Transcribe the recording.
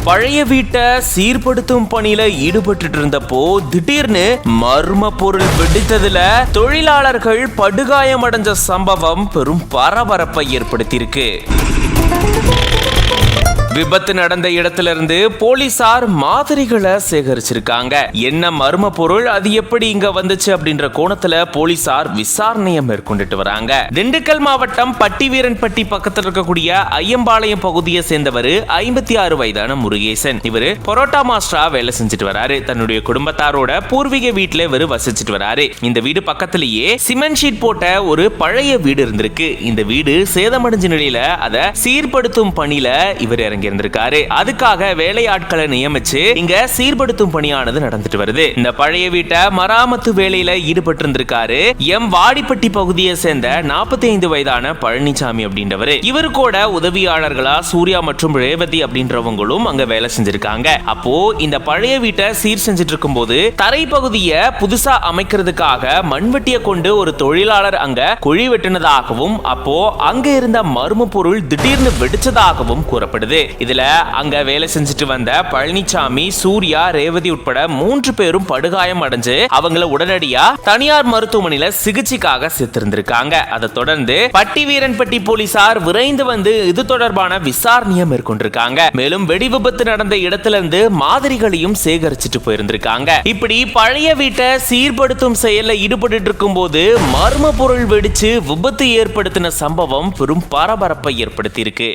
பழைய வீட்டை சீர்படுத்தும் பணியில ஈடுபட்டு இருந்தப்போ திடீர்னு மர்ம பொருள் வெடித்ததுல தொழிலாளர்கள் படுகாயமடைஞ்ச சம்பவம் பெரும் பரபரப்பை ஏற்படுத்தியிருக்கு. விபத்து நடந்த இடத்துல இருந்து போலீசார் மாதிரிகளை சேகரிச்சிருக்காங்க. என்ன மர்ம பொருள், அது எப்படி இங்க வந்துச்சு அப்படின்ற கோணத்துல போலீசார் விசாரணையை மேற்கொண்டுட்டு வராங்க. திண்டுக்கல் மாவட்டம் பட்டிவீரன்பட்டி பக்கத்தில் இருக்கக்கூடிய ஐயம்பாளையம் பகுதியை சேர்ந்தவர் 56 வயதான முருகேசன். இவரு பரோட்டா மாஸ்டரா வேலை செஞ்சுட்டு வராரு. தன்னுடைய குடும்பத்தாரோட பூர்வீக வீட்டுல இவரு வசிச்சுட்டு வராரு. இந்த வீடு பக்கத்திலேயே சிமெண்ட் ஷீட் போட்ட ஒரு பழைய வீடு இருந்திருக்கு. இந்த வீடு சேதமடைஞ்ச நிலையில அதை சீர்படுத்தும் பணியில இவர் இறங்கி இருந்திருக்காரு. அதுக்காக வேலையாட்களை நியமிச்சு இங்க சீர்படுத்தும் பணியானது நடந்துட்டு வருது. இந்த பழைய வீட்டை மராமத்து வேலையில ஈடுபட்டு இருந்திருக்காரு எம் வாடிப்பட்டி பகுதியை சேர்ந்த 45 வயதான பழனிசாமி அப்படின்றவரு. இவரு கூட உதவியாளர்களா சூர்யா மற்றும் ரேவதி அப்படின்றவங்களும் அங்க வேலை செஞ்சிருக்காங்க. அப்போ இந்த பழைய வீட்டை சீர் செஞ்சுட்டு இருக்கும் போது தரை பகுதியை புதுசா அமைக்கிறதுக்காக மண்வெட்டியை கொண்டு ஒரு தொழிலாளர் அங்க குழி வெட்டினதாகவும் அப்போ அங்க இருந்த மர்ம பொருள் திடீர்னு வெடிச்சதாகவும் கூறப்படுது. இதுல அங்க வேலை செஞ்சுட்டு வந்த பழனிசாமி, சூர்யா, ரேவதி உட்பட 3 பேரும் படுகாயம் அடைஞ்சு அவங்கள உடனடியா தனியார் மருத்துவமனையில சிகிச்சைக்காக சேர்த்திருந்திருக்காங்க. அதை தொடர்ந்து பட்டிவீரன்பட்டி போலீசார் விரைந்து வந்து இது தொடர்பான விசாரணையை மேற்கொண்டிருக்காங்க. மேலும் வெடி விபத்து நடந்த இடத்துல இருந்து மாதிரிகளையும் சேகரிச்சுட்டு போயிருந்திருக்காங்க. இப்படி பழைய வீட்டை சீர்படுத்தும் செயல்ல ஈடுபட்டு இருக்கும் போது மர்ம பொருள் வெடிச்சு விபத்து ஏற்படுத்தின சம்பவம் பெரும் பரபரப்பை ஏற்படுத்தி இருக்கு.